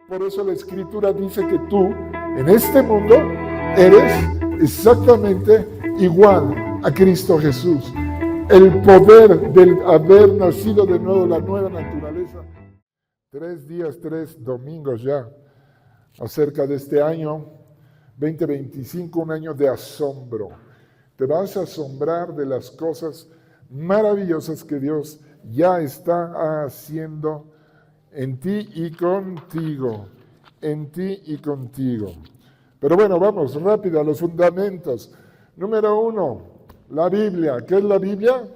Por eso la Escritura dice que tú, en este mundo, eres exactamente igual a Cristo Jesús. El poder del haber nacido de nuevo, la nueva naturaleza. 3 días, 3 domingos ya, acerca de este año 2025, un año de asombro. Te vas a asombrar de las cosas maravillosas que Dios ya está haciendo en ti y contigo, en ti y contigo. Pero bueno, vamos rápido a los fundamentos. Número 1, la Biblia. ¿Qué es la Biblia?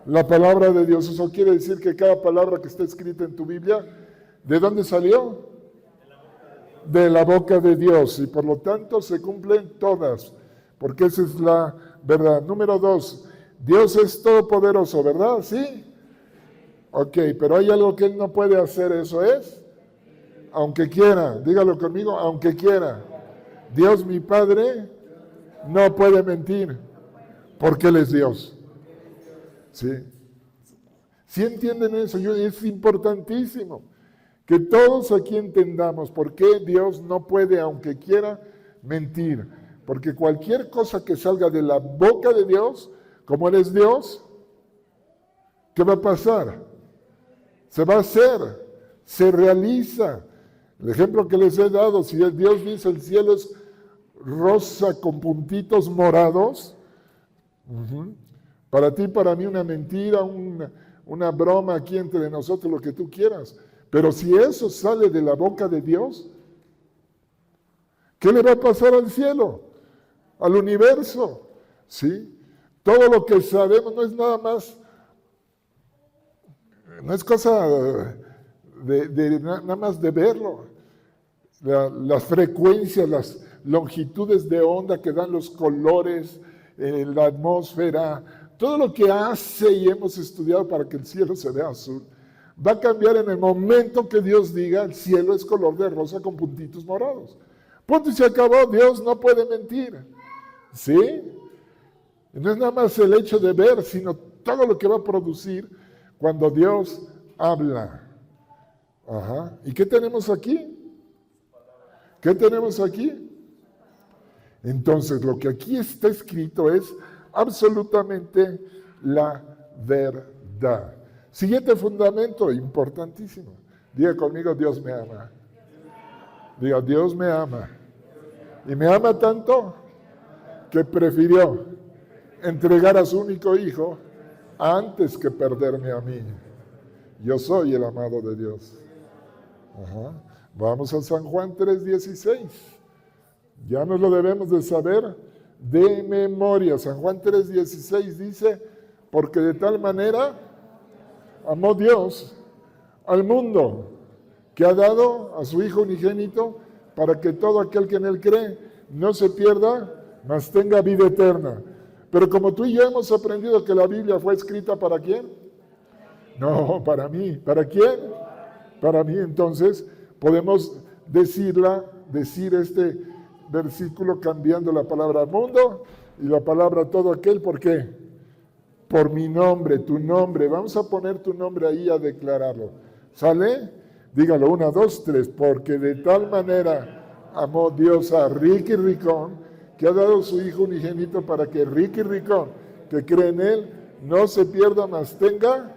La palabra de Dios. Eso quiere decir que cada palabra que está escrita en tu Biblia, ¿de dónde salió? De la boca de Dios. Y por lo tanto se cumplen todas, porque esa es la verdad. Número 2, Dios es todopoderoso, ¿verdad? ¿Sí? Ok, pero hay algo que Él no puede hacer, ¿eso es? Aunque quiera, dígalo conmigo, aunque quiera. Dios mi Padre no puede mentir, porque Él es Dios. ¿Sí? ¿Sí entienden eso? Es importantísimo que todos aquí entendamos por qué Dios no puede, aunque quiera, mentir. Porque cualquier cosa que salga de la boca de Dios, como Él es Dios, ¿qué va a pasar? Se va a hacer, se realiza. El ejemplo que les he dado, si Dios dice el cielo es rosa con puntitos morados, para ti, para mí una mentira, una broma aquí entre nosotros, lo que tú quieras. Pero si eso sale de la boca de Dios, ¿qué le va a pasar al cielo? Al universo, ¿sí? Todo lo que sabemos no es nada más, no es cosa nada más de verlo. Las frecuencias, las longitudes de onda que dan los colores, la atmósfera, todo lo que hace y hemos estudiado para que el cielo se vea azul, va a cambiar en el momento que Dios diga el cielo es color de rosa con puntitos morados. Punto y se acabó, Dios no puede mentir. ¿Sí? No es nada más el hecho de ver, sino todo lo que va a producir cuando Dios habla. Ajá. ¿Y qué tenemos aquí? ¿Qué tenemos aquí? Entonces, lo que aquí está escrito es absolutamente la verdad. Siguiente fundamento, importantísimo. Diga conmigo, Dios me ama. Diga, Dios me ama. Y me ama tanto que prefirió entregar a su único hijo antes que perderme a mí. Yo soy el amado de Dios. Ajá. Vamos a San Juan 3:16. Ya nos lo debemos de saber de memoria. San Juan 3:16 dice, porque de tal manera amó Dios al mundo, que ha dado a su Hijo unigénito, para que todo aquel que en Él cree no se pierda, mas tenga vida eterna. Pero como tú y yo hemos aprendido que la Biblia fue escrita ¿para quién? No, para mí. ¿Para quién? Para mí. Entonces podemos decir este versículo cambiando la palabra mundo y la palabra todo aquel. ¿Por qué? Por mi nombre, tu nombre. Vamos a poner tu nombre ahí a declararlo. ¿Sale? Dígalo, 1, 2, 3. Porque de tal manera amó Dios a Ricky Ricón, que ha dado su Hijo unigénito para que Ricky Ricón, que cree en Él, no se pierda, mas tenga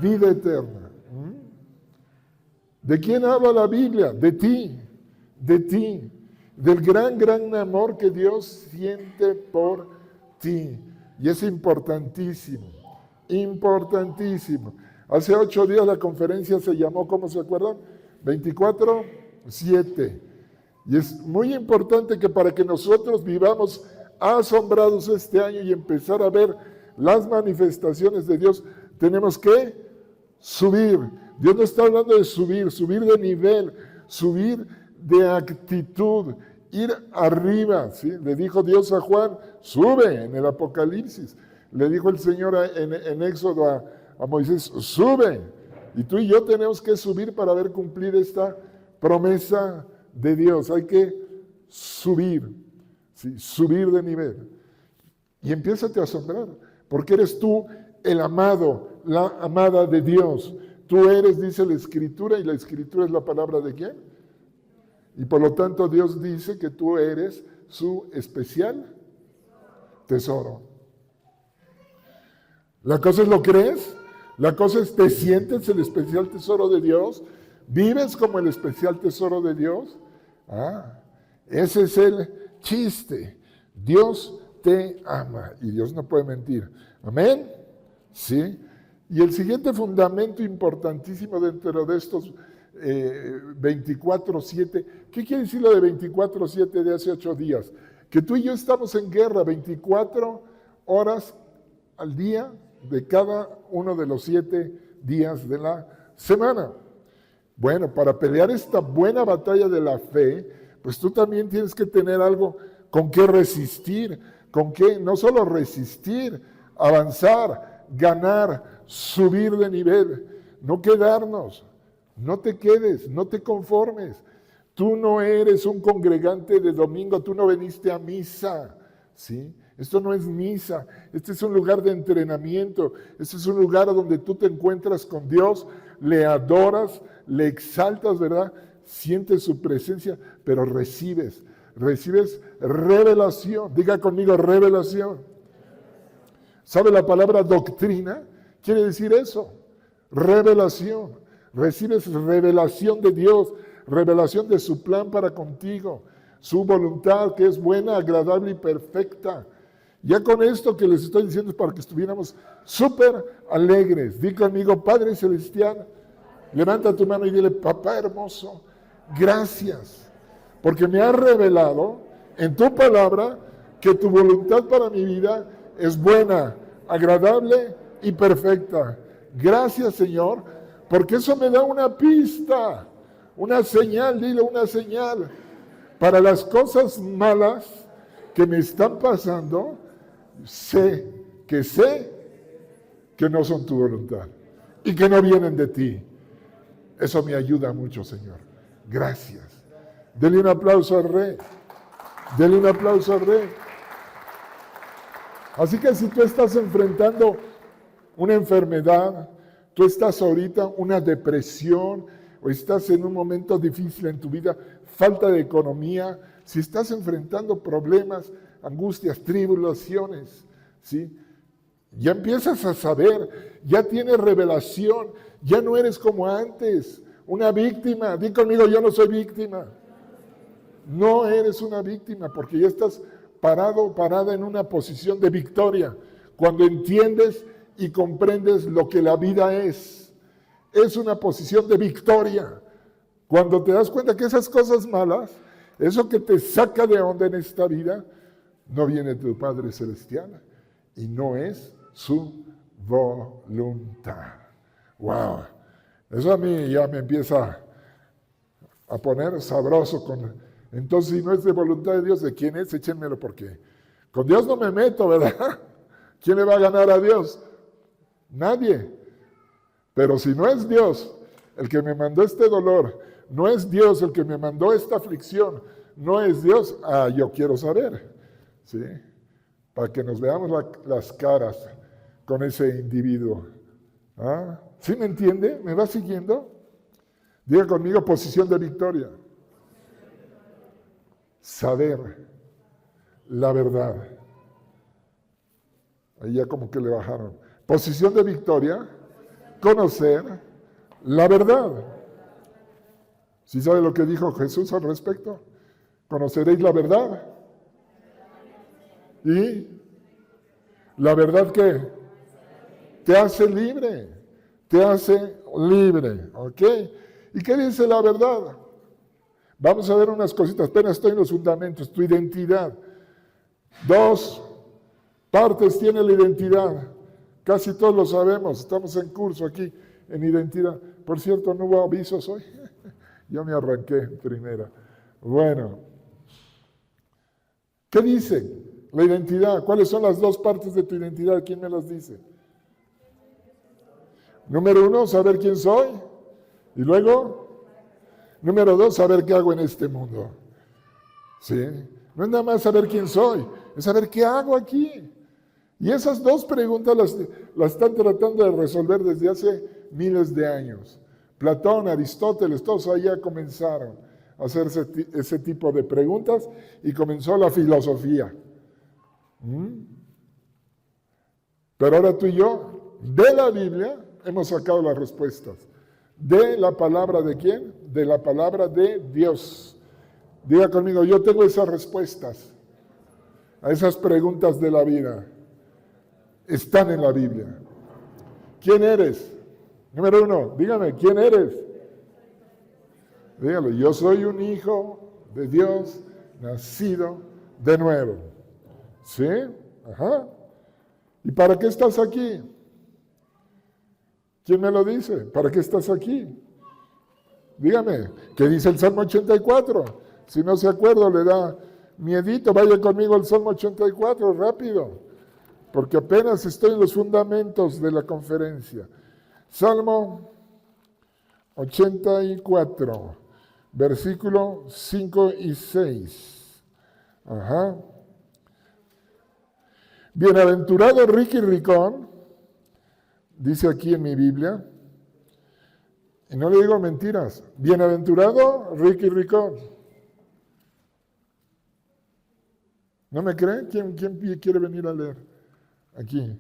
vida eterna. ¿De quién habla la Biblia? De ti, del gran amor que Dios siente por ti. Y es importantísimo, importantísimo. Hace 8 días la conferencia se llamó, ¿cómo se acuerdan? 24/7. Y es muy importante que para que nosotros vivamos asombrados este año y empezar a ver las manifestaciones de Dios, tenemos que subir. Dios no está hablando de subir de nivel, subir de actitud, ir arriba. ¿Sí? Le dijo Dios a Juan, sube en el Apocalipsis. Le dijo el Señor en Éxodo a Moisés, sube. Y tú y yo tenemos que subir para ver cumplir esta promesa de Dios. Hay que subir, ¿sí? Subir de nivel. Y empiézate a asombrar, porque eres tú el amado, la amada de Dios. Tú eres, dice la Escritura, y la Escritura es la palabra de ¿quién? Y por lo tanto Dios dice que tú eres su especial tesoro. La cosa es, ¿lo crees? La cosa es, ¿te sientes el especial tesoro de Dios? ¿Vives como el especial tesoro de Dios? Ese es el chiste. Dios te ama y Dios no puede mentir. ¿Amén? ¿Sí? Y el siguiente fundamento importantísimo dentro de estos 24/7, ¿qué quiere decir lo de 24/7 de hace 8 días? Que tú y yo estamos en guerra 24 horas al día de cada uno de los 7 días de la semana. Bueno, para pelear esta buena batalla de la fe, pues tú también tienes que tener algo con qué resistir, con qué no solo resistir, avanzar, ganar, subir de nivel, no quedarnos, no te quedes, no te conformes. Tú no eres un congregante de domingo, tú no viniste a misa, ¿sí? Esto no es misa, este es un lugar de entrenamiento, este es un lugar donde tú te encuentras con Dios, le adoras, le exaltas, ¿verdad? Sientes su presencia, pero recibes revelación. Diga conmigo, revelación. ¿Sabe la palabra doctrina? Quiere decir eso, revelación. Recibes revelación de Dios, revelación de su plan para contigo, su voluntad que es buena, agradable y perfecta. Ya con esto que les estoy diciendo es para que estuviéramos súper alegres. Di conmigo, Padre Celestial, levanta tu mano y dile, papá hermoso, gracias, porque me has revelado en tu palabra que tu voluntad para mi vida es buena, agradable y perfecta. Gracias, Señor, porque eso me da una pista, una señal, dile una señal, para las cosas malas que me están pasando. Sé que no son tu voluntad y que no vienen de ti. Eso me ayuda mucho, Señor. Gracias. Dele un aplauso al Rey. Dele un aplauso al Rey. Así que si tú estás enfrentando una enfermedad, tú estás ahorita una depresión o estás en un momento difícil en tu vida, falta de economía, si estás enfrentando problemas, angustias, tribulaciones, ¿sí? Ya empiezas a saber, ya tienes revelación, ya no eres como antes, una víctima. Di conmigo, yo no soy víctima. No eres una víctima porque ya estás parado o parada en una posición de victoria. Cuando entiendes y comprendes lo que la vida es una posición de victoria. Cuando te das cuenta que esas cosas malas, eso que te saca de onda en esta vida, no viene de tu Padre Celestial y no es su voluntad. ¡Wow! Eso a mí ya me empieza a poner sabroso. Entonces, si no es de voluntad de Dios, ¿de quién es? Échenmelo porque con Dios no me meto, ¿verdad? ¿Quién le va a ganar a Dios? Nadie. Pero si no es Dios el que me mandó este dolor, no es Dios el que me mandó esta aflicción, no es Dios, yo quiero saber. ¿Sí? Para que nos veamos las caras con ese individuo. ¿Sí me entiende? ¿Me va siguiendo? Diga conmigo, posición de victoria. Saber la verdad. Ahí ya como que le bajaron. Posición de victoria, conocer la verdad. ¿Sí sabe lo que dijo Jesús al respecto? Conoceréis la verdad. ¿Y la verdad qué? Te hace libre. Te hace libre. ¿Ok? ¿Y qué dice la verdad? Vamos a ver unas cositas. Apenas estoy en los fundamentos. Tu identidad. 2 partes tiene la identidad. Casi todos lo sabemos. Estamos en curso aquí en identidad. Por cierto, ¿no hubo avisos hoy? Yo me arranqué en primera. Bueno. ¿Qué dice? La identidad. ¿Cuáles son las 2 partes de tu identidad? ¿Quién me las dice? Número 1, saber quién soy. Y luego, número 2, saber qué hago en este mundo. ¿Sí? No es nada más saber quién soy, es saber qué hago aquí. Y esas 2 preguntas las están tratando de resolver desde hace miles de años. Platón, Aristóteles, todos allá comenzaron a hacerse ese tipo de preguntas y comenzó la filosofía. Pero ahora tú y yo, de la Biblia, hemos sacado las respuestas. ¿De la palabra de quién? De la palabra de Dios. Diga conmigo, yo tengo esas respuestas a esas preguntas de la vida. Están en la Biblia. ¿Quién eres? Número 1, dígame, ¿quién eres? Dígalo, yo soy un hijo de Dios, nacido de nuevo. ¿Sí? Ajá. ¿Y para qué estás aquí? ¿Quién me lo dice? ¿Para qué estás aquí? Dígame, ¿qué dice el Salmo 84? Si no se acuerda, le da miedito. Vaya conmigo al Salmo 84, rápido, porque apenas estoy en los fundamentos de la conferencia. Salmo 84, versículo 5 y 6. Ajá. Bienaventurado Ricky Ricón, dice aquí en mi Biblia, y no le digo mentiras, bienaventurado Ricky Ricón. ¿No me cree? ¿Quién quiere venir a leer? Aquí.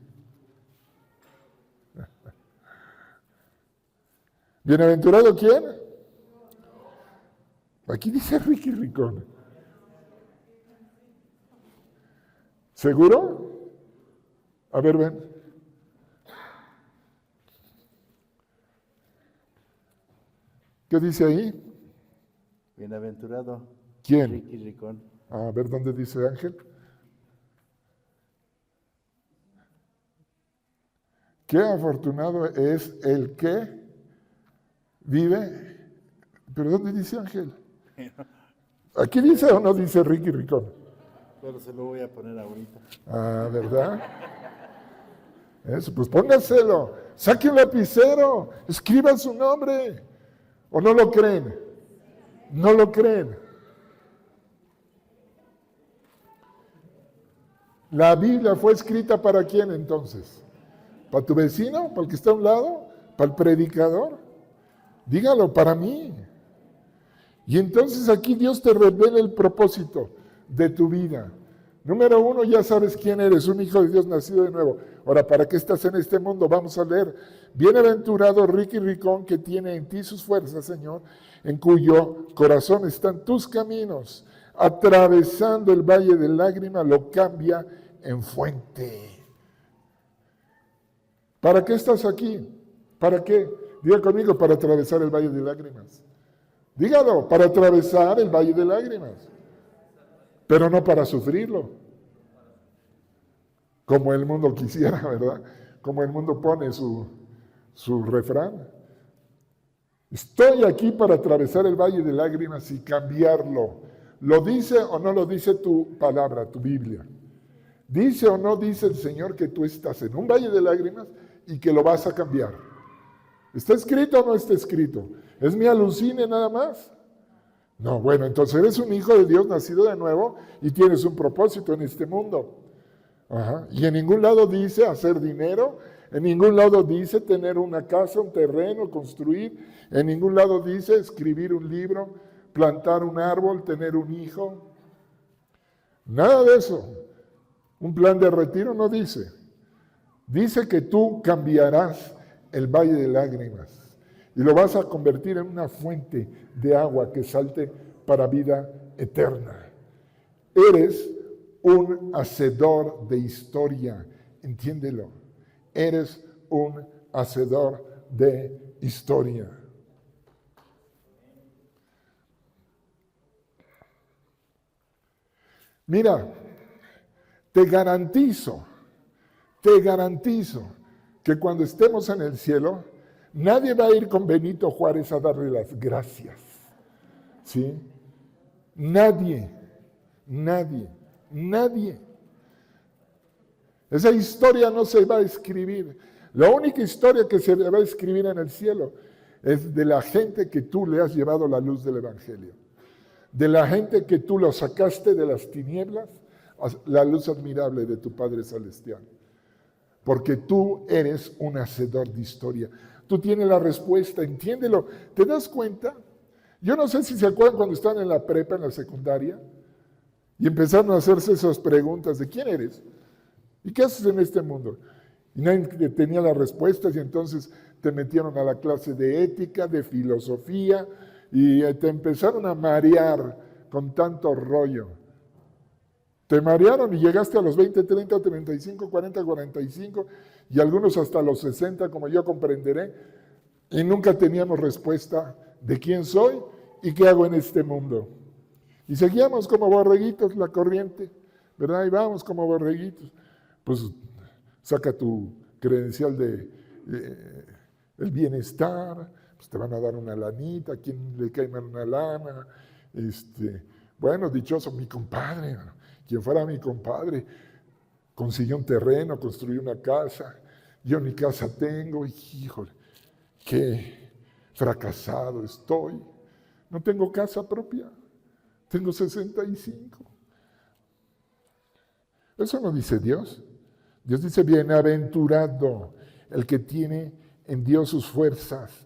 ¿Bienaventurado quién? Aquí dice Ricky Ricón. ¿Seguro? A ver, ven. ¿Qué dice ahí? Bienaventurado. ¿Quién? Ricky Ricón. A ver, ¿dónde dice Ángel? Qué afortunado es el que vive. ¿Pero dónde dice Ángel? ¿Aquí dice o no dice Ricky Ricón? Pero se lo voy a poner ahorita. Ah, ¿verdad? Eso, pues póngaselo. Saque un lapicero. Escriban su nombre. ¿O no lo creen? No lo creen. ¿La Biblia fue escrita para quién entonces? ¿Para tu vecino? ¿Para el que está a un lado? ¿Para el predicador? Dígalo, para mí. Y entonces aquí Dios te revela el propósito de tu vida. Número 1, ya sabes quién eres, un hijo de Dios nacido de nuevo. Ahora, ¿para qué estás en este mundo? Vamos a leer. Bienaventurado Ricky Ricón, que tiene en ti sus fuerzas, Señor, en cuyo corazón están tus caminos. Atravesando el valle de lágrimas, lo cambia en fuente. ¿Para qué estás aquí? ¿Para qué? Diga conmigo, para atravesar el valle de lágrimas. Dígalo, para atravesar el valle de lágrimas. Pero no para sufrirlo. Como el mundo quisiera, ¿verdad? Como el mundo pone su refrán. Estoy aquí para atravesar el valle de lágrimas y cambiarlo. ¿Lo dice o no lo dice tu palabra, tu Biblia? ¿Dice o no dice el Señor que tú estás en un valle de lágrimas y que lo vas a cambiar? ¿Está escrito o no está escrito? ¿Es mi alucine nada más? No, bueno, entonces eres un hijo de Dios nacido de nuevo y tienes un propósito en este mundo. Ajá. Y en ningún lado dice hacer dinero, en ningún lado dice tener una casa, un terreno, construir, en ningún lado dice escribir un libro, plantar un árbol, tener un hijo. Nada de eso. Un plan de retiro no dice. Dice que tú cambiarás el valle de lágrimas y lo vas a convertir en una fuente de agua que salte para vida eterna. Eres un hacedor de historia, entiéndelo. Eres un hacedor de historia. Mira, te garantizo que cuando estemos en el cielo, nadie va a ir con Benito Juárez a darle las gracias. ¿Sí? Nadie. Esa historia no se va a escribir. La única historia que se va a escribir en el cielo es de la gente que tú le has llevado la luz del Evangelio. De la gente que tú lo sacaste de las tinieblas a la luz admirable de tu Padre Celestial. porque tú eres un hacedor de historia. Tú tienes la respuesta, entiéndelo. ¿Te das cuenta? Yo no sé si se acuerdan cuando estaban en la prepa, en la secundaria, y empezaron a hacerse esas preguntas de ¿quién eres? ¿Y qué haces en este mundo? Y nadie tenía las respuestas y entonces te metieron a la clase de ética, de filosofía y te empezaron a marear con tanto rollo. Te marearon y llegaste a los 20, 30, 35, 40, 45 y algunos hasta los 60, como yo comprenderé, y nunca teníamos respuesta de quién soy y qué hago en este mundo. Y seguíamos como borreguitos la corriente, ¿verdad? Y vamos como borreguitos. Pues saca tu credencial de el bienestar, pues te van a dar una lanita, ¿a quién le cae mal una lana? Bueno, dichoso, mi compadre, quien fuera mi compadre, consiguió un terreno, construyó una casa, yo ni casa tengo, híjole, qué fracasado estoy, no tengo casa propia, tengo 65. Eso no dice Dios. Dios dice, bienaventurado el que tiene en Dios sus fuerzas,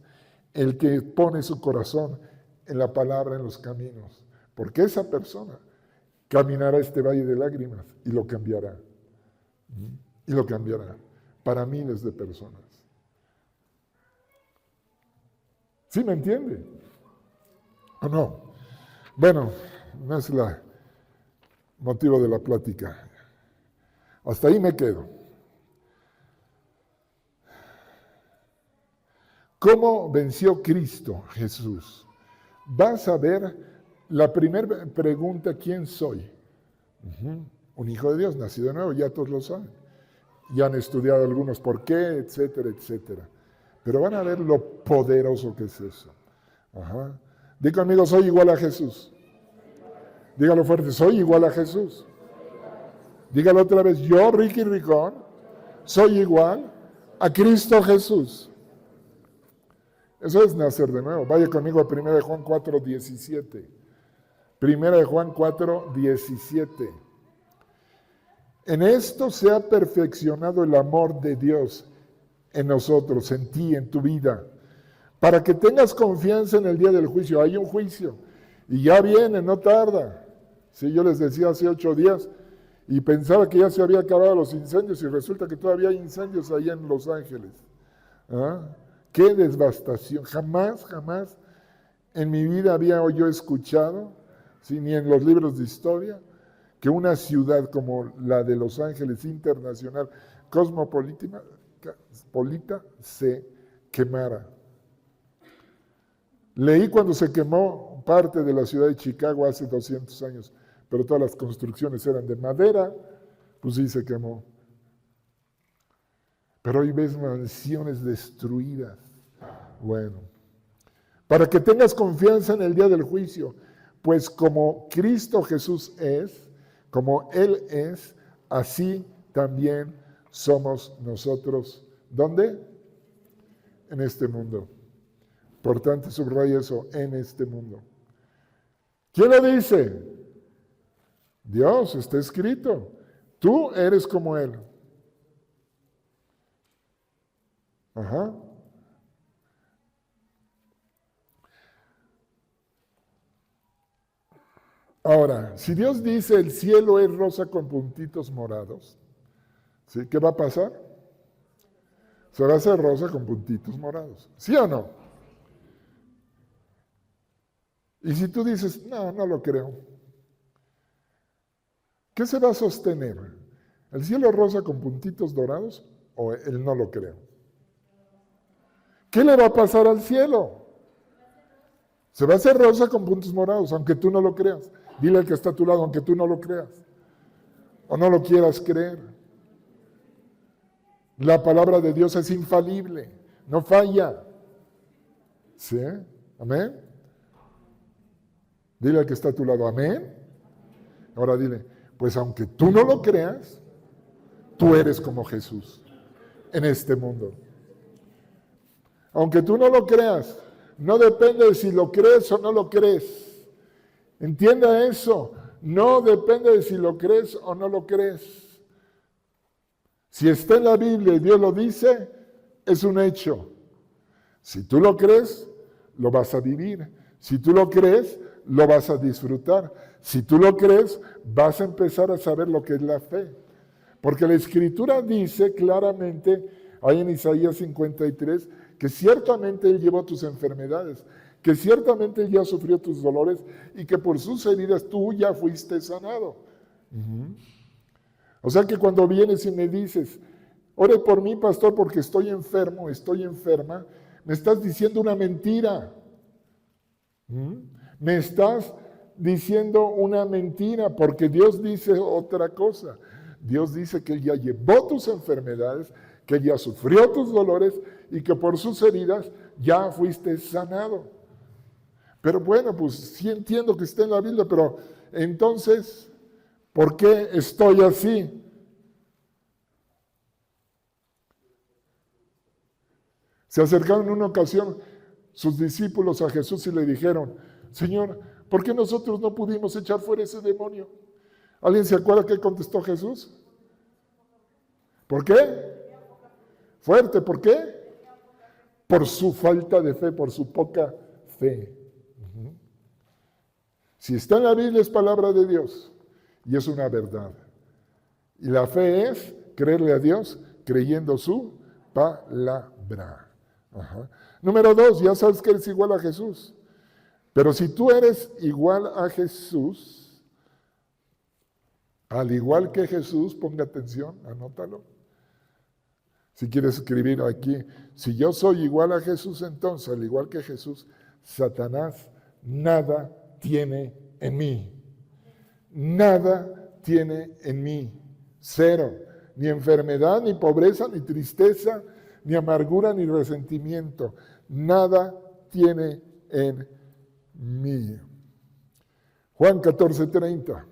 el que pone su corazón en la palabra, en los caminos, porque esa persona caminará este valle de lágrimas y lo cambiará. Y lo cambiará para miles de personas. ¿Sí me entiende? ¿O no? Bueno, no es el motivo de la plática. Hasta ahí me quedo. ¿Cómo venció Cristo Jesús? Vas a ver la primera pregunta, ¿quién soy? Un hijo de Dios, nacido de nuevo, ya todos lo saben. Ya han estudiado algunos por qué, etcétera, etcétera. Pero van a ver lo poderoso que es eso. Diga conmigo, soy igual a Jesús. Dígalo fuerte, soy igual a Jesús. Dígalo otra vez, yo, Ricky Ricón, soy igual a Cristo Jesús. Eso es nacer de nuevo. Vaya conmigo a 1 de Juan 4:17. 1 de Juan 4:17. En esto se ha perfeccionado el amor de Dios en nosotros, en ti, en tu vida, para que tengas confianza en el día del juicio. Hay un juicio y ya viene, no tarda. Sí, yo les decía hace 8 días y pensaba que ya se había acabado los incendios y resulta que todavía hay incendios allá en Los Ángeles. ¡Qué devastación! Jamás en mi vida había yo escuchado, ¿sí?, ni en los libros de historia, que una ciudad como la de Los Ángeles Internacional, cosmopolita, se quemara. Leí cuando se quemó parte de la ciudad de Chicago hace 200 años, pero todas las construcciones eran de madera, pues sí se quemó. Pero hoy ves mansiones destruidas. Bueno, para que tengas confianza en el día del juicio, pues como Cristo Jesús es, como Él es, así también somos nosotros. ¿Dónde? En este mundo. Por tanto, subraya eso, en este mundo. ¿Quién lo dice? Dios, está escrito. Tú eres como Él. Ahora, si Dios dice el cielo es rosa con puntitos morados, ¿sí? ¿Qué va a pasar? Se va a hacer rosa con puntitos morados, ¿sí o no? Y si tú dices, no lo creo, ¿qué se va a sostener? ¿El cielo rosa con puntitos dorados o el no lo creo? ¿Qué le va a pasar al cielo? Se va a hacer rosa con puntos morados, aunque tú no lo creas. Dile al que está a tu lado, aunque tú no lo creas. O no lo quieras creer. La palabra de Dios es infalible, no falla. ¿Sí? ¿Amén? Dile al que está a tu lado, amén. Ahora dile, pues aunque tú no lo creas, tú eres como Jesús en este mundo. Aunque tú no lo creas, no depende de si lo crees o no lo crees. Entienda eso, no depende de si lo crees o no lo crees. Si está en la Biblia y Dios lo dice, es un hecho. Si tú lo crees, lo vas a vivir. Si tú lo crees, lo vas a disfrutar. Si tú lo crees, vas a empezar a saber lo que es la fe. Porque la Escritura dice claramente, ahí en Isaías 53, que ciertamente Él llevó tus enfermedades, que ciertamente Él ya sufrió tus dolores y que por sus heridas tú ya fuiste sanado. O sea que cuando vienes y me dices, ore por mí, pastor, porque estoy enfermo, estoy enferma, me estás diciendo una mentira. Me estás diciendo una mentira, porque Dios dice otra cosa. Dios dice que Él ya llevó tus enfermedades, que Él ya sufrió tus dolores y que por sus heridas ya fuiste sanado. Pero bueno, pues sí entiendo que está en la Biblia, pero entonces, ¿por qué estoy así? Se acercaron en una ocasión sus discípulos a Jesús y le dijeron, Señor, ¿por qué nosotros no pudimos echar fuera ese demonio? ¿Alguien se acuerda qué contestó Jesús? ¿Por qué? Fuerte, ¿por qué? Por su falta de fe, por su poca fe. Si está en la Biblia es palabra de Dios y es una verdad. Y la fe es creerle a Dios creyendo su palabra. Número 2, ya sabes que eres igual a Jesús. Pero si tú eres igual a Jesús, al igual que Jesús, ponga atención, anótalo. Si quieres escribir aquí, si yo soy igual a Jesús, entonces, al igual que Jesús, Satanás nada tiene en mí. Nada tiene en mí. Cero. Ni enfermedad, ni pobreza, ni tristeza, ni amargura, ni resentimiento. Nada tiene en mí. Juan 14:30.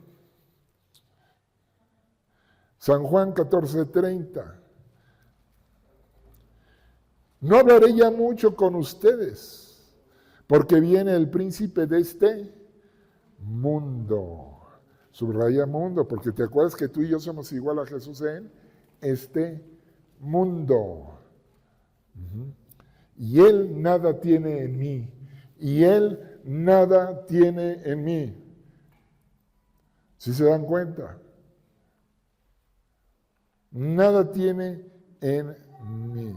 San Juan 14:30. No hablaré ya mucho con ustedes, porque viene el príncipe de este mundo. Subraya mundo, porque te acuerdas que tú y yo somos igual a Jesús en este mundo. Y Él nada tiene en mí. Y Él nada tiene en mí. ¿Sí se dan cuenta? Nada tiene en mí.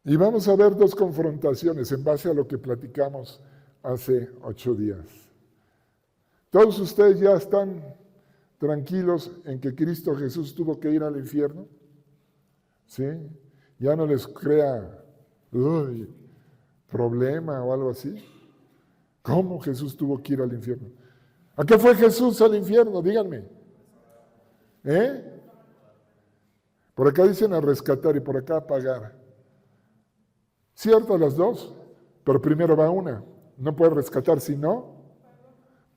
Y vamos a ver dos confrontaciones en base a lo que platicamos hace 8 días. ¿Todos ustedes ya están tranquilos en que Cristo Jesús tuvo que ir al infierno? ¿Sí? Ya no les crea problema o algo así. ¿Cómo Jesús tuvo que ir al infierno? ¿A qué fue Jesús al infierno? Díganme. Por acá dicen a rescatar y por acá a pagar. Cierto, las dos, pero primero va una. No puede rescatar si no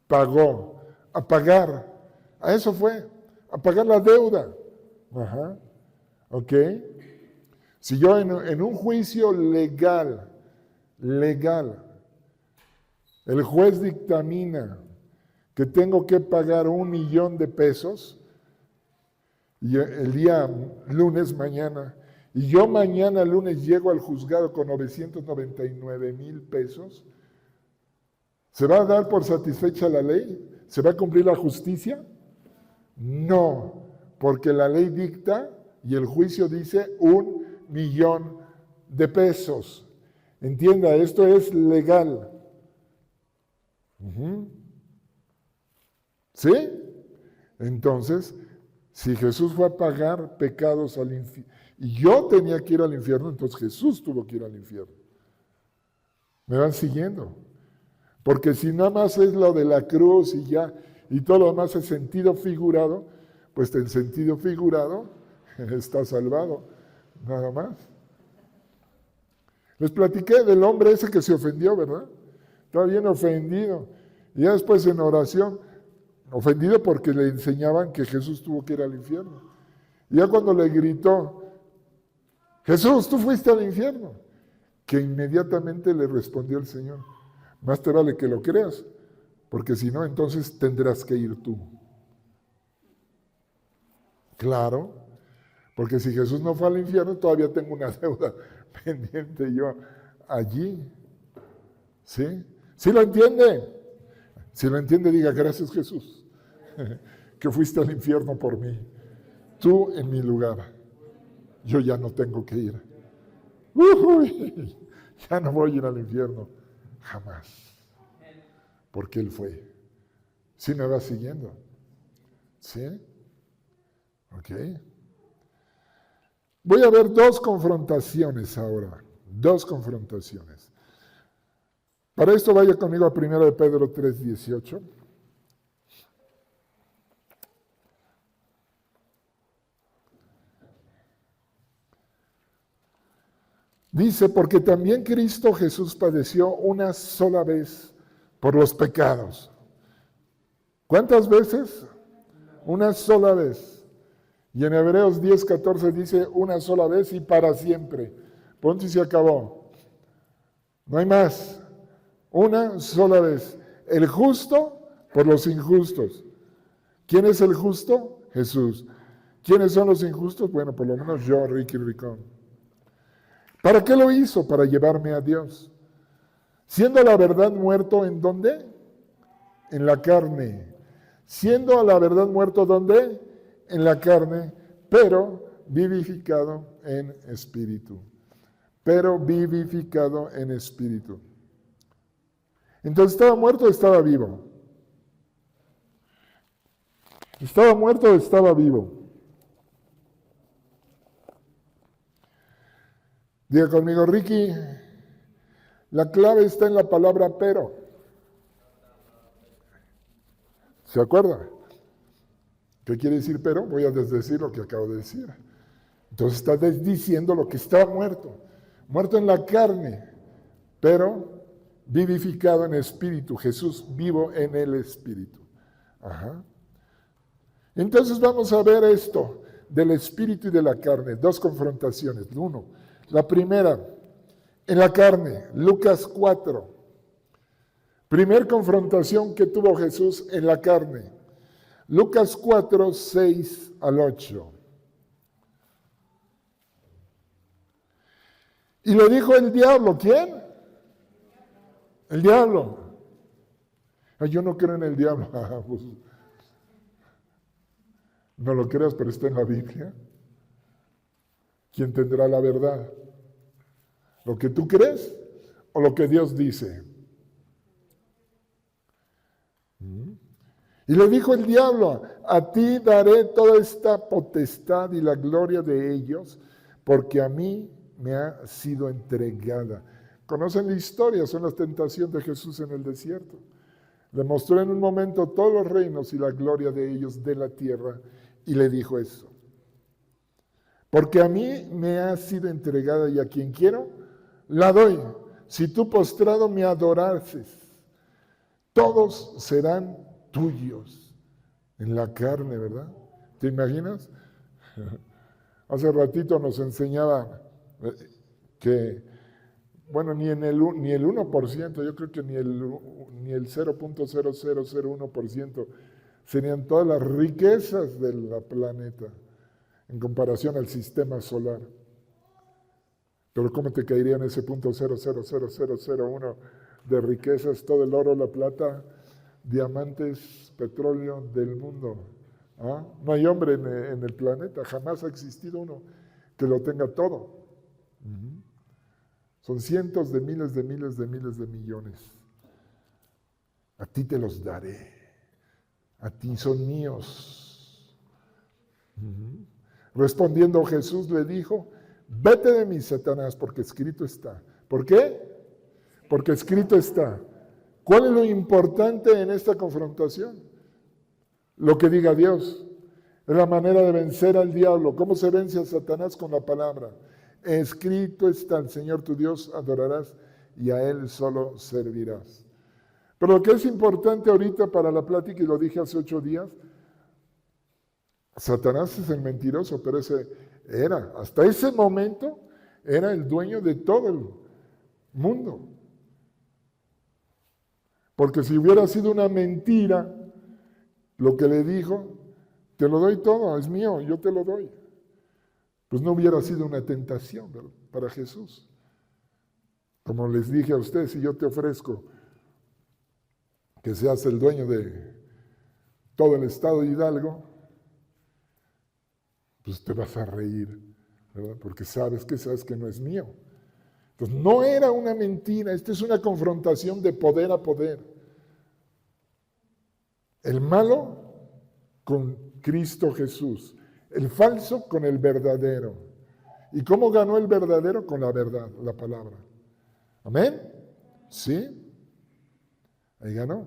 pagó. A pagar. A eso fue. A pagar la deuda. ¿Ok? Si yo en un juicio legal, el juez dictamina que tengo que pagar $1,000,000 y el día lunes mañana, y yo mañana lunes llego al juzgado con 999,000 pesos, ¿se va a dar por satisfecha la ley? ¿Se va a cumplir la justicia? No, porque la ley dicta y el juicio dice $1,000,000. Entienda, esto es legal. ¿Sí? Entonces, si Jesús fue a pagar pecados al infierno, y yo tenía que ir al infierno, entonces Jesús tuvo que ir al infierno. ¿Me van siguiendo? Porque si nada más es lo de la cruz y ya, y todo lo demás es sentido figurado, pues en sentido figurado está salvado, nada más. Les platiqué del hombre ese que se ofendió, ¿verdad? Estaba bien ofendido. Y ya después en oración, ofendido porque le enseñaban que Jesús tuvo que ir al infierno. Y ya cuando le gritó, Jesús, tú fuiste al infierno, que inmediatamente le respondió el Señor, más te vale que lo creas, porque si no, entonces tendrás que ir tú. Claro, porque si Jesús no fue al infierno, todavía tengo una deuda pendiente yo allí. ¿Sí? ¿Sí lo entiende? Si lo entiende, diga, gracias Jesús, que fuiste al infierno por mí. Tú en mi lugar. Yo ya no tengo que ir. ¡Uy! Ya no voy a ir al infierno. Jamás. Porque Él fue. ¿Sí me va siguiendo? ¿Sí? Ok. Voy a ver dos confrontaciones ahora. Dos confrontaciones. Para esto vaya conmigo a 1 de Pedro 3:18. Dice, porque también Cristo Jesús padeció una sola vez por los pecados. ¿Cuántas veces? Una sola vez. Y en Hebreos 10:14 dice una sola vez y para siempre. Punto y se acabó. No hay más. Una sola vez. El justo por los injustos. ¿Quién es el justo? Jesús. ¿Quiénes son los injustos? Bueno, por lo menos yo, Ricky Ricón. ¿Para qué lo hizo? Para llevarme a Dios. Siendo la verdad muerto, ¿en dónde? En la carne. Siendo a la verdad muerto, ¿dónde? En la carne, pero vivificado en espíritu. Pero vivificado en espíritu. Entonces, ¿estaba muerto o estaba vivo? ¿Estaba muerto o estaba vivo? Diga conmigo, Ricky, la clave está en la palabra pero. ¿Se acuerda? ¿Qué quiere decir pero? Voy a desdecir lo que acabo de decir. Entonces está diciendo lo que estaba muerto. Muerto en la carne, pero vivificado en espíritu. Jesús vivo en el espíritu. Ajá. Entonces vamos a ver esto del espíritu y de la carne. Dos confrontaciones. Uno, la primera, en la carne, Lucas 4. Primer confrontación que tuvo Jesús en la carne. Lucas 4, 6 al 8. Y le dijo el diablo, ¿quién? El diablo. Yo no creo en el diablo. Pues, no lo creas, pero está en la Biblia. ¿Quién tendrá la verdad? ¿Lo que tú crees o lo que Dios dice? Y le dijo el diablo, a ti daré toda esta potestad y la gloria de ellos, porque a mí me ha sido entregada. ¿Conocen la historia? Son las tentaciones de Jesús en el desierto. Le mostró en un momento todos los reinos y la gloria de ellos de la tierra, y le dijo eso. Porque a mí me ha sido entregada y a quien quiero, la doy. Si tú postrado me adorases, todos serán tuyos. En la carne, ¿verdad? ¿Te imaginas? Hace ratito nos enseñaba que, bueno, ni el 1%, yo creo que ni el 0.0001% serían todas las riquezas del planeta en comparación al sistema solar. Pero ¿cómo te caería en ese 0.000001 de riquezas, todo el oro, la plata, diamantes, petróleo del mundo? ¿Ah? No hay hombre en el planeta, jamás ha existido uno que lo tenga todo. Son cientos de miles de miles de miles de millones. A ti te los daré. A ti son míos. Respondiendo Jesús le dijo, vete de mí, Satanás, porque escrito está. ¿Por qué? Porque escrito está. ¿Cuál es lo importante en esta confrontación? Lo que diga Dios. Es la manera de vencer al diablo. ¿Cómo se vence a Satanás? Con la palabra. Escrito está, el Señor tu Dios adorarás y a Él solo servirás. Pero lo que es importante ahorita para la plática, y lo dije hace 8 días, Satanás es el mentiroso, pero hasta ese momento, era el dueño de todo el mundo. Porque si hubiera sido una mentira lo que le dijo, te lo doy todo, es mío, yo te lo doy. Pues no hubiera sido una tentación, ¿verdad?, para Jesús. Como les dije a ustedes, si yo te ofrezco que seas el dueño de todo el estado de Hidalgo, pues te vas a reír, ¿verdad? Porque sabes que no es mío. Entonces no era una mentira, esta es una confrontación de poder a poder. El malo con Cristo Jesús, el falso con el verdadero. ¿Y cómo ganó el verdadero? Con la verdad, la palabra. ¿Amén? ¿Sí? Ahí ganó.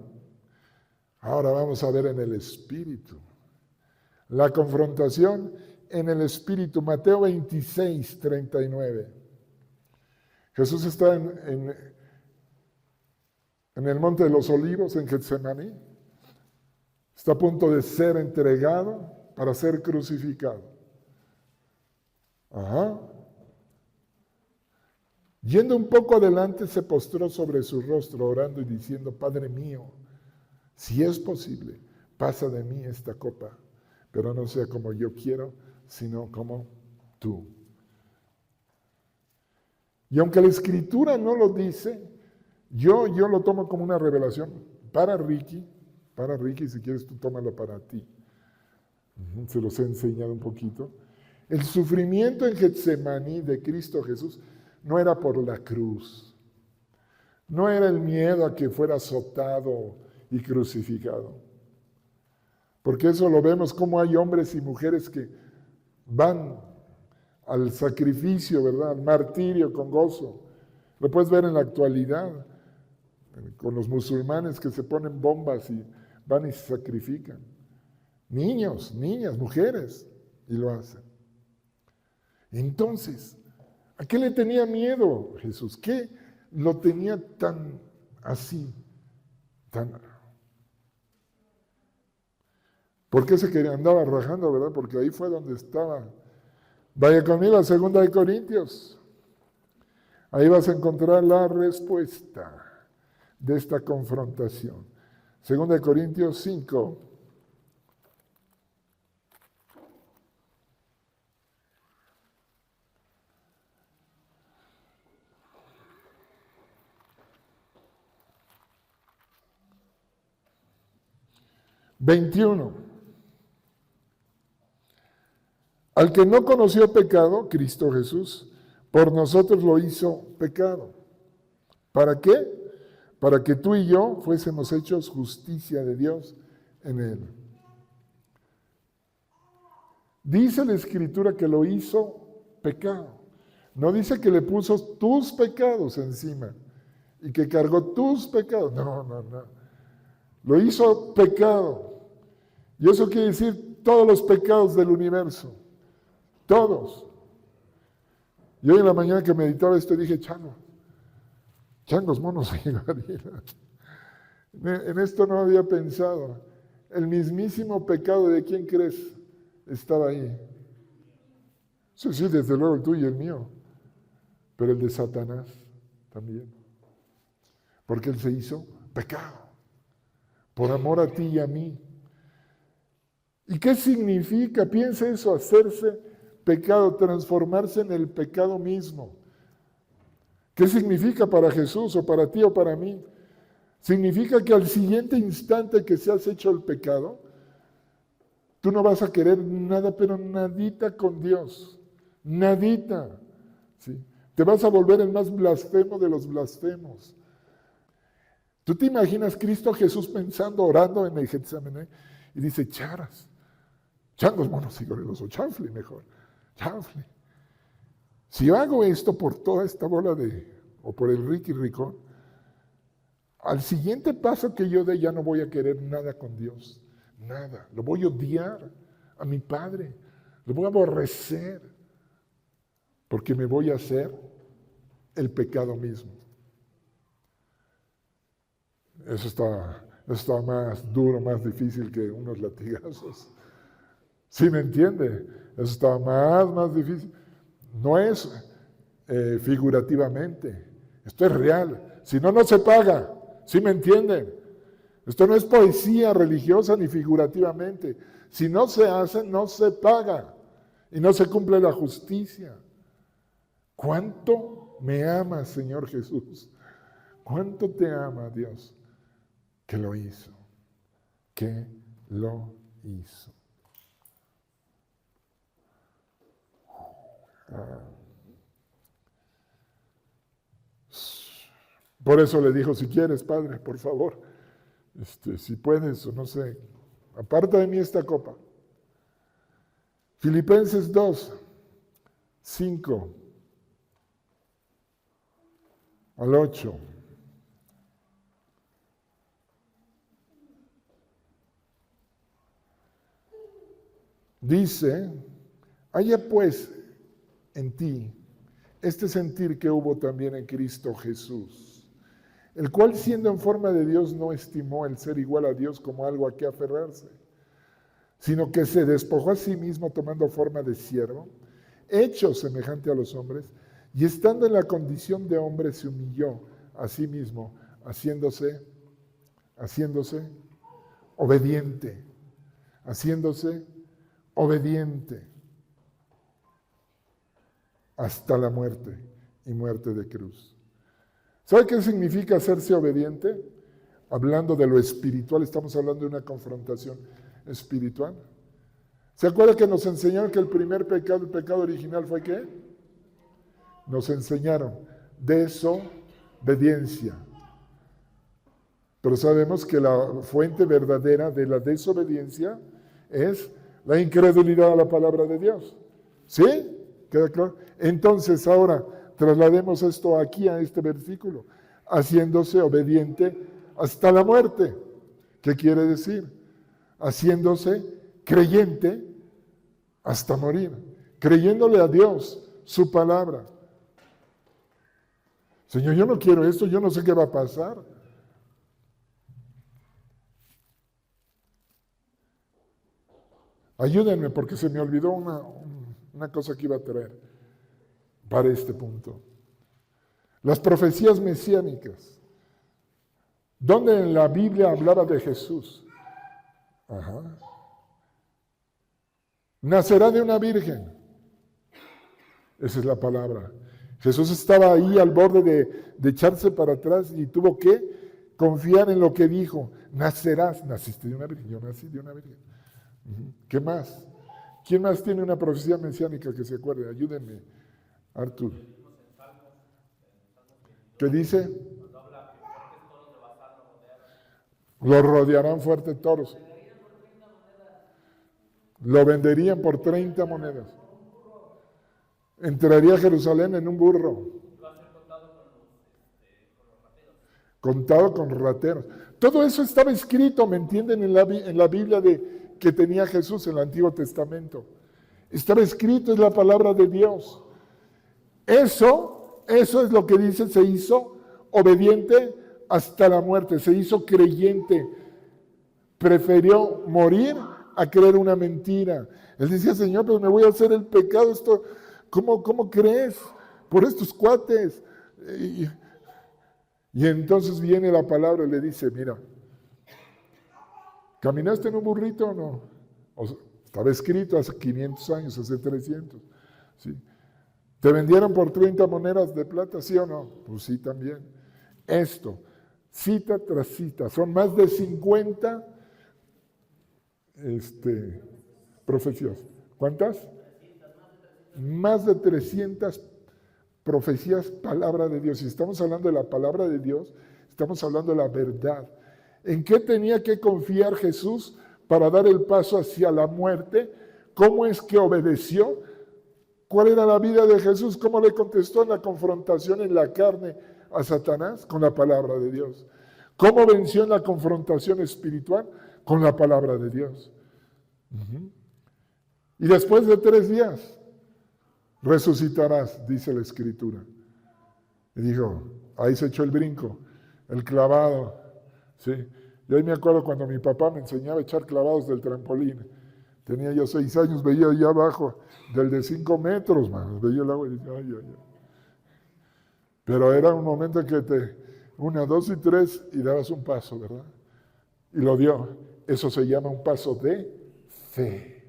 Ahora vamos a ver en el Espíritu. La confrontación en el Espíritu. Mateo 26, 39. Jesús está en el Monte de los Olivos, en Getsemaní. Está a punto de ser entregado para ser crucificado. Ajá. Yendo un poco adelante, se postró sobre su rostro, orando y diciendo: Padre mío, si es posible, pasa de mí esta copa, pero no sea como yo quiero, sino como tú. Y aunque la Escritura no lo dice, yo lo tomo como una revelación para Ricky, si quieres tú tómalo para ti. Se los he enseñado un poquito. El sufrimiento en Getsemaní de Cristo Jesús no era por la cruz, no era el miedo a que fuera azotado y crucificado. Porque eso lo vemos como hay hombres y mujeres que van al sacrificio, ¿verdad?, al martirio con gozo. Lo puedes ver en la actualidad, con los musulmanes que se ponen bombas y van y se sacrifican. Niños, niñas, mujeres, y lo hacen. Entonces, ¿a qué le tenía miedo Jesús? ¿Qué lo tenía tan así? ¿Por qué se quería? Andaba rajando, ¿verdad? Porque ahí fue donde estaba. Vaya conmigo a 2 de Corintios. Ahí vas a encontrar la respuesta de esta confrontación. 2 de Corintios 5. ...21... Al que no conoció pecado, Cristo Jesús, por nosotros lo hizo pecado. ¿Para qué? Para que tú y yo fuésemos hechos justicia de Dios en él. Dice la Escritura que lo hizo pecado. No dice que le puso tus pecados encima y que cargó tus pecados. No. Lo hizo pecado. Y eso quiere decir todos los pecados del universo. Todos. Y hoy en la mañana que meditaba esto dije: changos, monos y gorilas. En esto no había pensado. El mismísimo pecado, ¿de quién crees estaba ahí? Sí, desde luego el tuyo y el mío. Pero el de Satanás también. Porque él se hizo pecado. Por amor a ti y a mí. ¿Y qué significa? Piensa eso, hacerse pecado, transformarse en el pecado mismo. ¿Qué significa para Jesús o para ti o para mí? Significa que al siguiente instante que seas hecho el pecado, tú no vas a querer nada, pero nadita con Dios. Nadita. ¿Sí? Te vas a volver el más blasfemo de los blasfemos. ¿Tú te imaginas Cristo Jesús pensando, orando en el Getsemaní? Y dice: changos, monos y gorilos, o chanfle mejor. Chanfle. Si yo hago esto por toda esta bola o por el Ricky Ricón, al siguiente paso que yo dé ya no voy a querer nada con Dios. Nada. Lo voy a odiar a mi Padre. Lo voy a aborrecer. Porque me voy a hacer el pecado mismo. Eso está más duro, más difícil que unos latigazos. ¿Sí me entiende? Eso está más difícil. No es figurativamente. Esto es real. Si no, no se paga. ¿Sí me entienden? Esto no es poesía religiosa ni figurativamente. Si no se hace, no se paga y no se cumple la justicia. ¿Cuánto me amas, Señor Jesús? ¿Cuánto te ama Dios? Que lo hizo. Que lo hizo. Por eso le dijo, si quieres, Padre, por favor, si puedes, o no sé, aparta de mí esta copa. Filipenses 2, 5 al 8. Dice, haya pues en ti este sentir que hubo también en Cristo Jesús, el cual siendo en forma de Dios no estimó el ser igual a Dios como algo a que aferrarse, sino que se despojó a sí mismo tomando forma de siervo, hecho semejante a los hombres, y estando en la condición de hombre se humilló a sí mismo, haciéndose obediente, hasta la muerte y muerte de cruz. ¿Sabe qué significa hacerse obediente? Hablando de lo espiritual, estamos hablando de una confrontación espiritual. ¿Se acuerda que nos enseñaron que el primer pecado, el pecado original fue qué? Nos enseñaron desobediencia. Pero sabemos que la fuente verdadera de la desobediencia es la incredulidad a la palabra de Dios. ¿Sí? ¿Queda claro? Entonces ahora traslademos esto aquí a este versículo. Haciéndose obediente hasta la muerte. ¿Qué quiere decir? Haciéndose creyente hasta morir. Creyéndole a Dios, su palabra. Señor, yo no quiero esto, yo no sé qué va a pasar. Ayúdenme porque se me olvidó una cosa que iba a traer para este punto. Las profecías mesiánicas. ¿Dónde en la Biblia hablaba de Jesús? Nacerá de una virgen. Esa es la palabra. Jesús estaba ahí al borde de echarse para atrás y tuvo que confiar en lo que dijo. Naciste de una virgen, yo nací de una virgen. ¿Qué más? ¿Quién más tiene una profecía mesiánica que se acuerde? Ayúdenme, Artur. ¿Qué dice? Lo rodearán fuertes toros. Lo venderían por 30 monedas. Entraría a Jerusalén en un burro. Contado con rateros. Todo eso estaba escrito, ¿me entienden? En la Biblia que tenía Jesús en el Antiguo Testamento. Estaba escrito, es la palabra de Dios. Eso es lo que dice, se hizo obediente hasta la muerte, se hizo creyente. Prefirió morir a creer una mentira. Él decía, Señor, pero me voy a hacer el pecado, esto, ¿cómo crees? Por estos cuates. Y entonces viene la palabra y le dice, mira, ¿caminaste en un burrito o no? Estaba escrito hace 500 años, hace 300. ¿Sí? ¿Te vendieron por 30 monedas de plata, sí o no? Pues sí, también. Esto, cita tras cita, son más de 50 profecías. ¿Cuántas? Más de 300 profecías, palabra de Dios. Si estamos hablando de la palabra de Dios, estamos hablando de la verdad. ¿En qué tenía que confiar Jesús para dar el paso hacia la muerte? ¿Cómo es que obedeció? ¿Cuál era la vida de Jesús? ¿Cómo le contestó en la confrontación en la carne a Satanás? Con la palabra de Dios. ¿Cómo venció en la confrontación espiritual? Con la palabra de Dios. Y después de 3 días, resucitarás, dice la Escritura. Y dijo, ahí se echó el brinco, el clavado. ¿Sí? Y ahí me acuerdo cuando mi papá me enseñaba a echar clavados del trampolín. Tenía yo 6 años, veía allá abajo, del de 5 metros, man, veía el agua y decía, ay. Pero era un momento que 1, 2 y 3 y dabas un paso, ¿verdad? y lo dio. Eso se llama un paso de fe,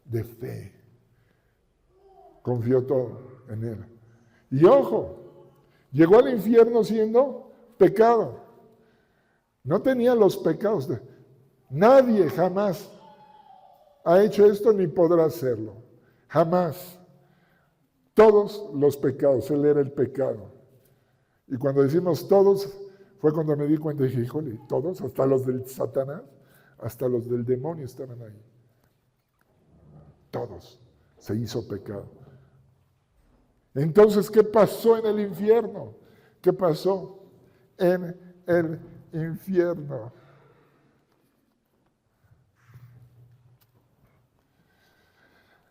de fe. Confió todo en Él. Y ojo, llegó al infierno siendo pecado. No tenía los pecados. Nadie jamás ha hecho esto ni podrá hacerlo. Jamás. Todos los pecados, Él era el pecado. Y cuando decimos todos, fue cuando me di cuenta y dije, híjole, todos, hasta los del Satanás, hasta los del demonio estaban ahí. Todos. Se hizo pecado. Entonces, ¿qué pasó en el infierno? ¿Qué pasó en el infierno?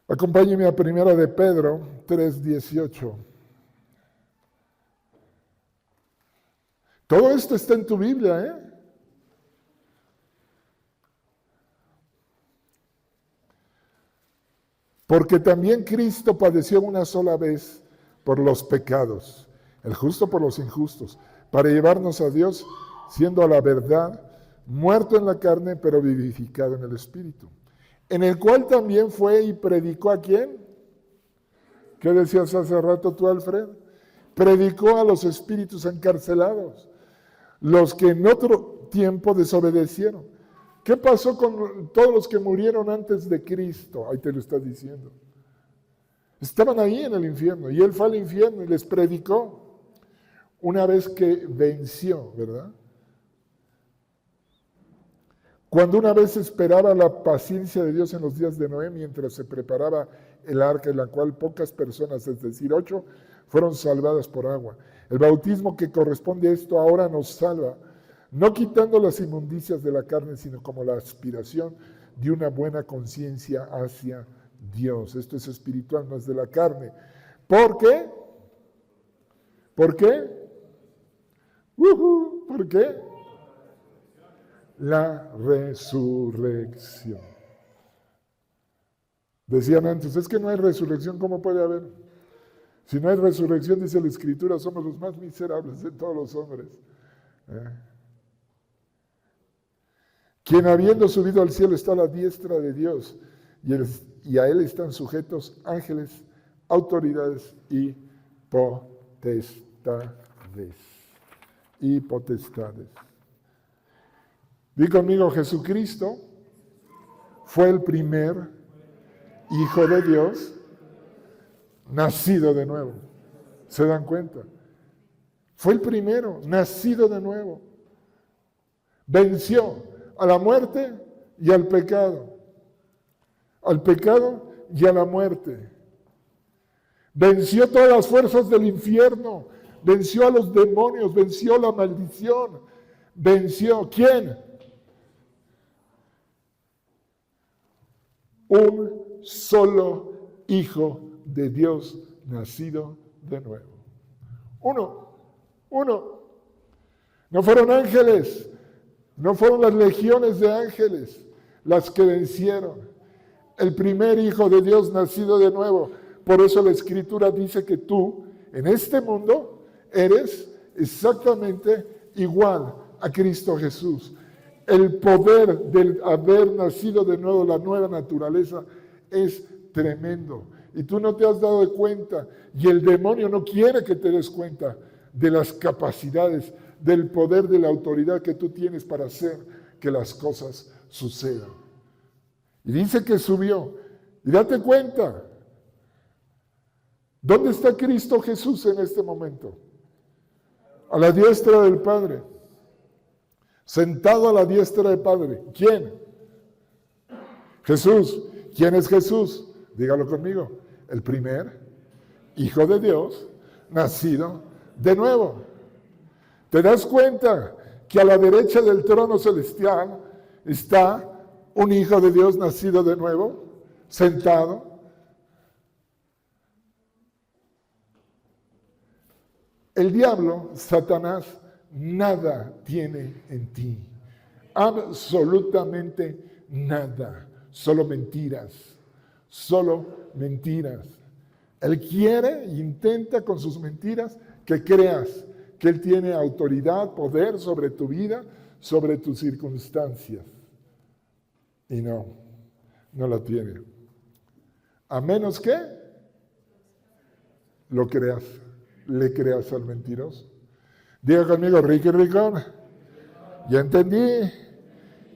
Acompáñenme a Primera de Pedro 3:18. Todo esto está en tu Biblia, ¿eh? Porque también Cristo padeció una sola vez por los pecados, el justo por los injustos, para llevarnos a Dios, siendo a la verdad muerto en la carne, pero vivificado en el Espíritu, en el cual también fue y predicó ¿a quién? ¿Qué decías hace rato tú, Alfred? Predicó a los espíritus encarcelados, los que en otro tiempo desobedecieron. ¿Qué pasó con todos los que murieron antes de Cristo? Ahí te lo está diciendo. Estaban ahí en el infierno y Él fue al infierno y les predicó una vez que venció, ¿verdad? Cuando una vez esperaba la paciencia de Dios en los días de Noé, mientras se preparaba el arca en la cual pocas personas, es decir, 8, fueron salvadas por agua. El bautismo que corresponde a esto ahora nos salva, no quitando las inmundicias de la carne, sino como la aspiración de una buena conciencia hacia Dios. Esto es espiritual, no es de la carne. ¿Por qué? ¿Por qué? ¿Por qué? La resurrección. Decían antes, es que no hay resurrección, ¿cómo puede haber? Si no hay resurrección, dice la Escritura, somos los más miserables de todos los hombres. Quien habiendo subido al cielo está a la diestra de Dios, y a Él están sujetos ángeles, autoridades y potestades. Y potestades. Di conmigo, Jesucristo fue el primer Hijo de Dios nacido de nuevo. ¿Se dan cuenta? Fue el primero, nacido de nuevo. Venció a la muerte y al pecado. Al pecado y a la muerte. Venció todas las fuerzas del infierno. Venció a los demonios. Venció la maldición. Venció. ¿Quién? Un solo Hijo de Dios nacido de nuevo. Uno. No fueron ángeles, no fueron las legiones de ángeles las que vencieron. El primer Hijo de Dios nacido de nuevo. Por eso la Escritura dice que tú, en este mundo, eres exactamente igual a Cristo Jesús. El poder del haber nacido de nuevo, la nueva naturaleza, es tremendo. Y tú no te has dado cuenta, y el demonio no quiere que te des cuenta de las capacidades, del poder, de la autoridad que tú tienes para hacer que las cosas sucedan. Y dice que subió. Y date cuenta, ¿dónde está Cristo Jesús en este momento? A la diestra del Padre. Sentado a la diestra del Padre. ¿Quién? Jesús. ¿Quién es Jesús? Dígalo conmigo. El primer Hijo de Dios nacido de nuevo. ¿Te das cuenta que a la derecha del trono celestial está un Hijo de Dios nacido de nuevo, sentado? El diablo, Satanás, nada tiene en ti. Absolutamente nada. Solo mentiras. Solo mentiras. Él quiere e intenta con sus mentiras que creas que Él tiene autoridad, poder sobre tu vida, sobre tus circunstancias. Y no la tiene. A menos que lo creas, le creas al mentiroso. Diga conmigo, Ricky Ricón, ya entendí,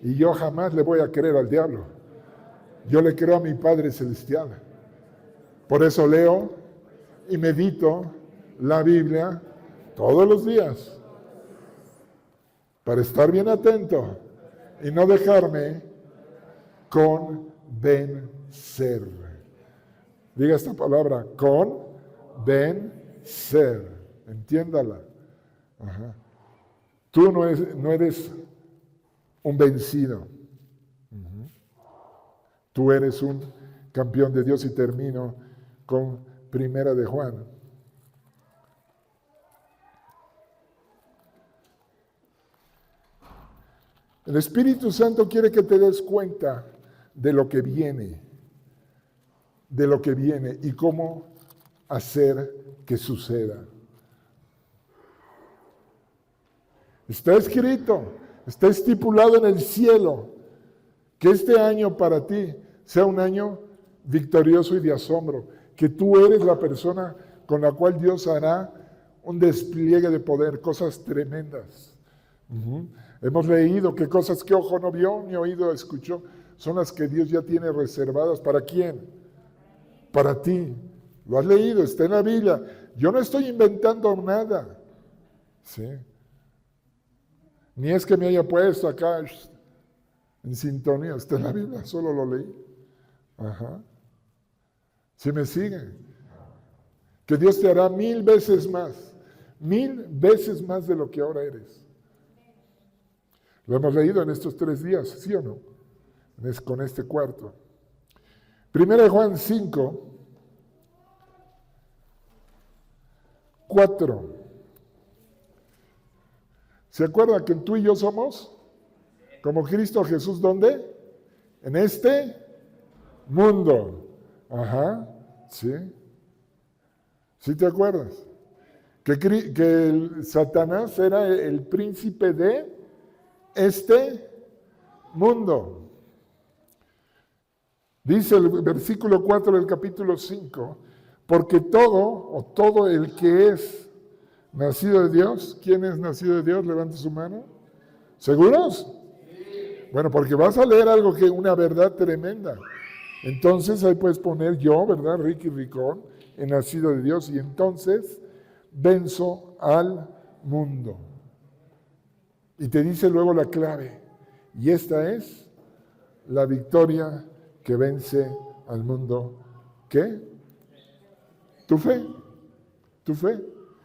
y yo jamás le voy a creer al diablo. Yo le creo a mi Padre Celestial. Por eso leo y medito la Biblia todos los días, para estar bien atento y no dejarme convencer. Diga esta palabra, convencer. Entiéndala. Ajá. Tú no eres un vencido. Tú eres un campeón de Dios, y termino con Primera de Juan. El Espíritu Santo quiere que te des cuenta de lo que viene y cómo hacer que suceda. Está escrito, está estipulado en el cielo, que este año para ti sea un año victorioso y de asombro, que tú eres la persona con la cual Dios hará un despliegue de poder, cosas tremendas. Hemos leído que cosas que ojo no vio, ni oído escuchó, son las que Dios ya tiene reservadas. ¿Para quién? Para ti. Lo has leído, está en la Biblia. Yo no estoy inventando nada. ¿Sí? Ni es que me haya puesto acá en sintonía, está en la Biblia, solo lo leí. Ajá. ¿Sí me siguen? Que Dios te hará 1000 veces más de lo que ahora eres. Lo hemos leído en estos 3 días, ¿sí o no? Con este cuarto. 1 Juan 5, 4. ¿Se acuerda que tú y yo somos como Cristo Jesús? ¿Dónde? En este mundo. Ajá, sí. ¿Sí te acuerdas? Que Satanás era el príncipe de este mundo. Dice el versículo 4 del capítulo 5, porque todo el que es nacido de Dios. ¿Quién es nacido de Dios? Levante su mano. ¿Seguros? Sí. Bueno, porque vas a leer algo que una verdad tremenda. Entonces ahí puedes poner yo, ¿verdad? Ricky Ricón, he nacido de Dios, y entonces venzo al mundo. Y te dice luego la clave. Y esta es la victoria que vence al mundo. ¿Qué? Tu fe. Tu fe.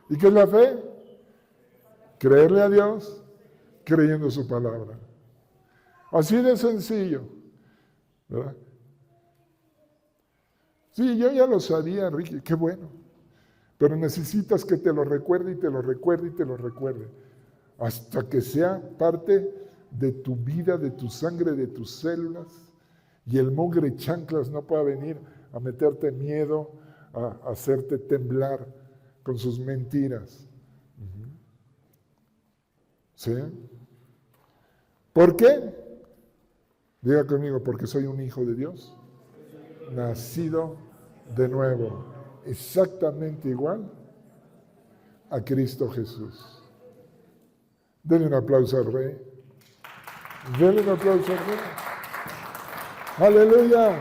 ¿Y qué es la fe? Creerle a Dios creyendo su palabra. Así de sencillo, ¿verdad? Sí, yo ya lo sabía, Ricky, qué bueno. Pero necesitas que te lo recuerde y te lo recuerde y te lo recuerde. Hasta que sea parte de tu vida, de tu sangre, de tus células. Y el mugre chanclas no pueda venir a meterte miedo, a hacerte temblar con sus mentiras. ¿Sí? ¿Por qué? Diga conmigo, porque soy un hijo de Dios, nacido de nuevo, exactamente igual a Cristo Jesús. Denle un aplauso al Rey. Denle un aplauso al Rey. Aleluya.